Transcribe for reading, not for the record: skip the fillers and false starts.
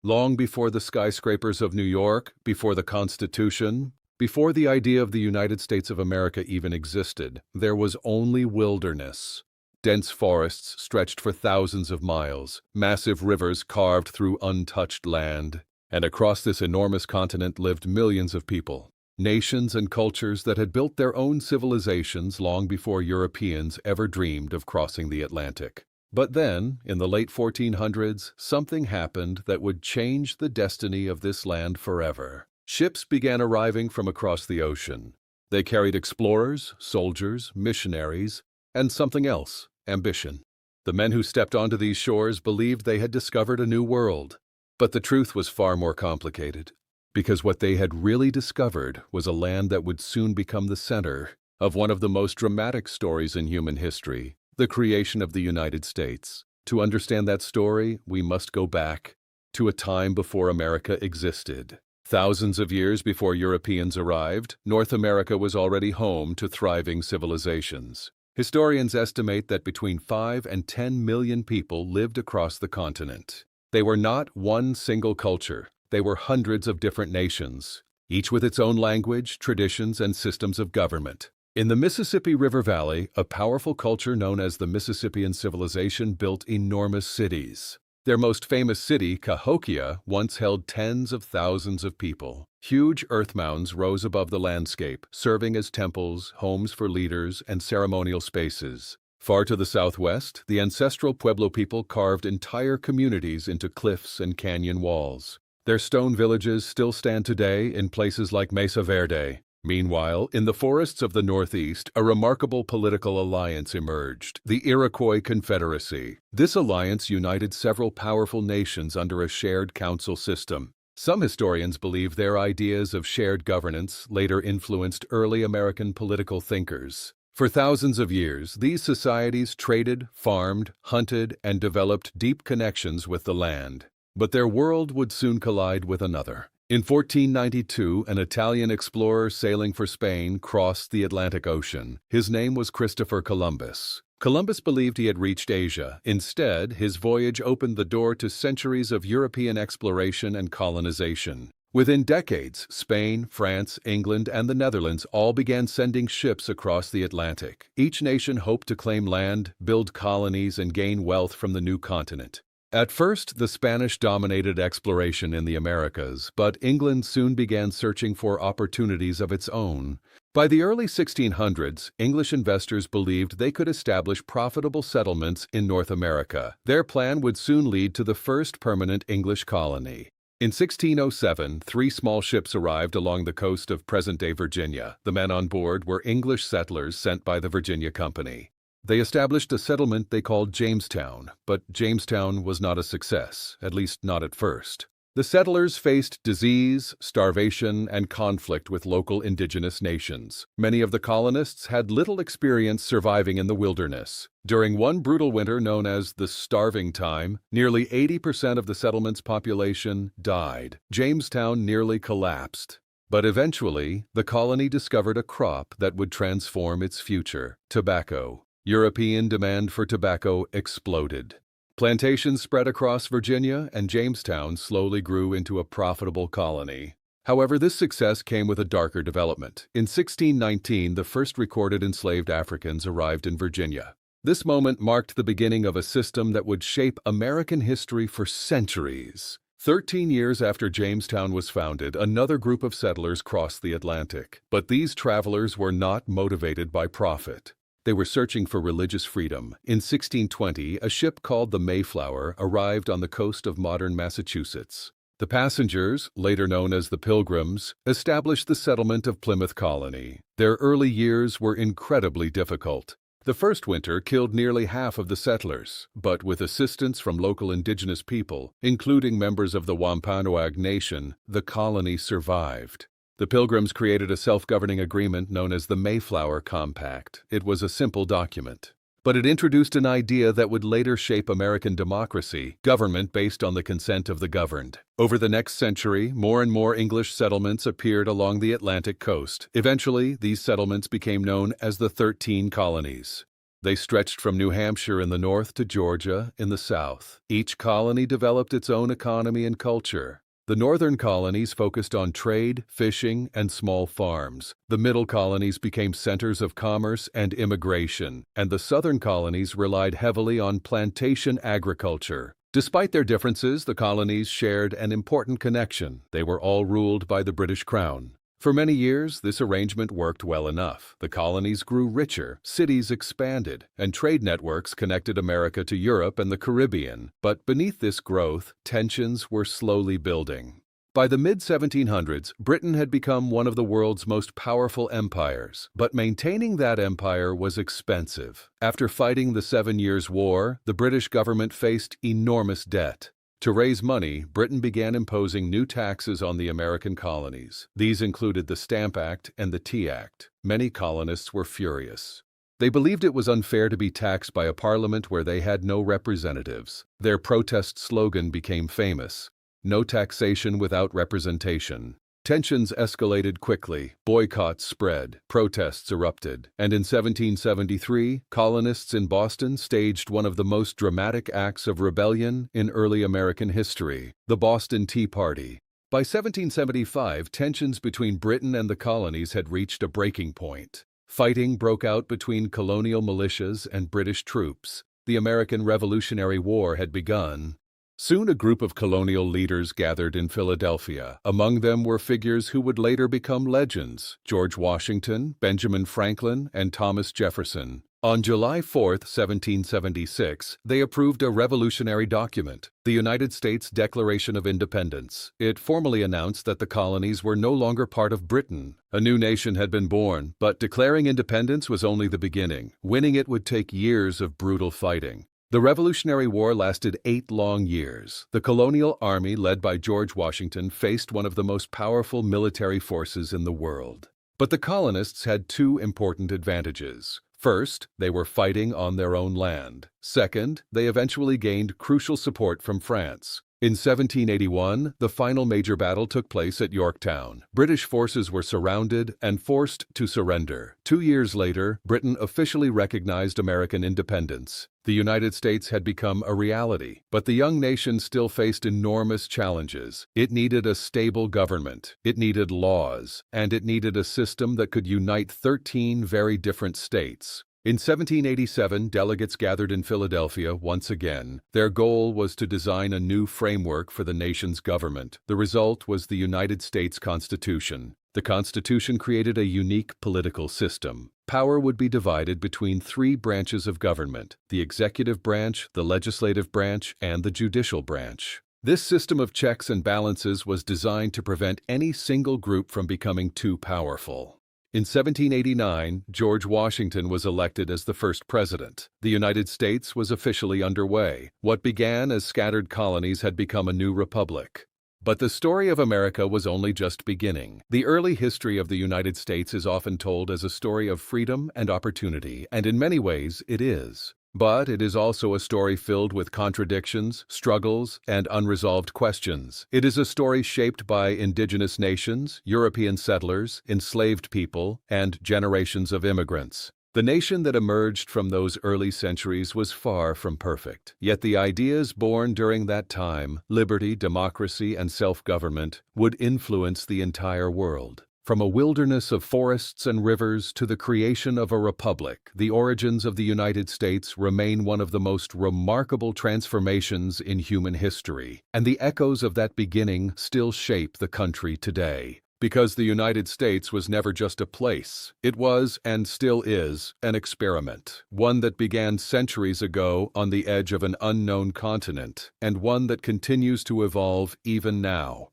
Long before the skyscrapers of New York, before the Constitution, before the idea of the United States of America even existed, there was only wilderness. Dense forests stretched for thousands of miles, massive rivers carved through untouched land, and across this enormous continent lived millions of people, nations and cultures that had built their own civilizations long before Europeans ever dreamed of crossing the Atlantic. But then, in the late 1400s, something happened that would change the destiny of this land forever. Ships began arriving from across the ocean. They carried explorers, soldiers, missionaries, and something else, ambition. The men who stepped onto these shores believed they had discovered a new world. But the truth was far more complicated, because what they had really discovered was a land that would soon become the center of one of the most dramatic stories in human history, the creation of the United States. To understand that story, we must go back to a time before America existed. Thousands of years before Europeans arrived, North America was already home to thriving civilizations. Historians estimate that between 5 and 10 million people lived across the continent. They were not one single culture. They were hundreds of different nations, each with its own language, traditions, and systems of government. In the Mississippi River Valley, a powerful culture known as the Mississippian civilization built enormous cities. Their most famous city, Cahokia, once held tens of thousands of people. Huge earth mounds rose above the landscape, serving as temples, homes for leaders, and ceremonial spaces. Far to the southwest, the ancestral Pueblo people carved entire communities into cliffs and canyon walls. Their stone villages still stand today in places like Mesa Verde. Meanwhile, in the forests of the Northeast, a remarkable political alliance emerged, the Iroquois Confederacy. This alliance united several powerful nations under a shared council system. Some historians believe their ideas of shared governance later influenced early American political thinkers. For thousands of years, these societies traded, farmed, hunted, and developed deep connections with the land. But their world would soon collide with another. In 1492, an Italian explorer sailing for Spain crossed the Atlantic Ocean. His name was Christopher Columbus. Columbus believed he had reached Asia. Instead, his voyage opened the door to centuries of European exploration and colonization. Within decades, Spain, France, England, and the Netherlands all began sending ships across the Atlantic. Each nation hoped to claim land, build colonies, and gain wealth from the new continent. At first, the Spanish dominated exploration in the Americas, but England soon began searching for opportunities of its own. By the early 1600s, English investors believed they could establish profitable settlements in North America. Their plan would soon lead to the first permanent English colony. In 1607, 3 small ships arrived along the coast of present-day Virginia. The men on board were English settlers sent by the Virginia Company. They established a settlement they called Jamestown, but Jamestown was not a success, at least not at first. The settlers faced disease, starvation, and conflict with local indigenous nations. Many of the colonists had little experience surviving in the wilderness. During one brutal winter known as the Starving Time, nearly 80% of the settlement's population died. Jamestown nearly collapsed. But eventually, the colony discovered a crop that would transform its future: tobacco. European demand for tobacco exploded. Plantations spread across Virginia, and Jamestown slowly grew into a profitable colony. However, this success came with a darker development. In 1619, the first recorded enslaved Africans arrived in Virginia. This moment marked the beginning of a system that would shape American history for centuries. 13 years after Jamestown was founded, another group of settlers crossed the Atlantic. But these travelers were not motivated by profit. They were searching for religious freedom. In 1620, a ship called the Mayflower arrived on the coast of modern Massachusetts. The passengers, later known as the Pilgrims, established the settlement of Plymouth Colony. Their early years were incredibly difficult. The first winter killed nearly half of the settlers, but with assistance from local indigenous people, including members of the Wampanoag Nation, the colony survived. The Pilgrims created a self-governing agreement known as the Mayflower Compact. It was a simple document, but it introduced an idea that would later shape American democracy: government based on the consent of the governed. Over the next century, more and more English settlements appeared along the Atlantic coast. Eventually, these settlements became known as the 13 Colonies. They stretched from New Hampshire in the north to Georgia in the south. Each colony developed its own economy and culture. The northern colonies focused on trade, fishing, and small farms. The middle colonies became centers of commerce and immigration, and the southern colonies relied heavily on plantation agriculture. Despite their differences, the colonies shared an important connection. They were all ruled by the British Crown. For many years, this arrangement worked well enough. The colonies grew richer, cities expanded, and trade networks connected America to Europe and the Caribbean. But beneath this growth, tensions were slowly building. By the mid-1700s, Britain had become one of the world's most powerful empires, but maintaining that empire was expensive. After fighting the 7 Years' War, the British government faced enormous debt. To raise money, Britain began imposing new taxes on the American colonies. These included the Stamp Act and the Tea Act. Many colonists were furious. They believed it was unfair to be taxed by a parliament where they had no representatives. Their protest slogan became famous: "No taxation without representation." Tensions escalated quickly, boycotts spread, protests erupted, and in 1773, colonists in Boston staged one of the most dramatic acts of rebellion in early American history, the Boston Tea Party. By 1775, tensions between Britain and the colonies had reached a breaking point. Fighting broke out between colonial militias and British troops. The American Revolutionary War had begun. Soon a group of colonial leaders gathered in Philadelphia. Among them were figures who would later become legends: George Washington, Benjamin Franklin, and Thomas Jefferson. On July 4, 1776, they approved a revolutionary document, the United States Declaration of Independence. It formally announced that the colonies were no longer part of Britain. A new nation had been born, but declaring independence was only the beginning. Winning it would take years of brutal fighting. The Revolutionary War lasted 8 long years. The colonial army, led by George Washington, faced one of the most powerful military forces in the world. But the colonists had 2 important advantages. First, they were fighting on their own land. Second, they eventually gained crucial support from France. In 1781, the final major battle took place at Yorktown. British forces were surrounded and forced to surrender. 2 years later, Britain officially recognized American independence. The United States had become a reality, but the young nation still faced enormous challenges. It needed a stable government, it needed laws, and it needed a system that could unite 13 very different states. In 1787, delegates gathered in Philadelphia once again. Their goal was to design a new framework for the nation's government. The result was the United States Constitution. The Constitution created a unique political system. Power would be divided between 3 branches of government: the executive branch, the legislative branch, and the judicial branch. This system of checks and balances was designed to prevent any single group from becoming too powerful. In 1789, George Washington was elected as the first president. The United States was officially underway. What began as scattered colonies had become a new republic. But the story of America was only just beginning. The early history of the United States is often told as a story of freedom and opportunity, and in many ways it is. But it is also a story filled with contradictions, struggles, and unresolved questions. It is a story shaped by indigenous nations, European settlers, enslaved people, and generations of immigrants. The nation that emerged from those early centuries was far from perfect. Yet the ideas born during that time, liberty, democracy, and self-government, would influence the entire world. From a wilderness of forests and rivers to the creation of a republic, the origins of the United States remain one of the most remarkable transformations in human history, and the echoes of that beginning still shape the country today. Because the United States was never just a place. It was, and still is, an experiment. One that began centuries ago on the edge of an unknown continent, and one that continues to evolve even now.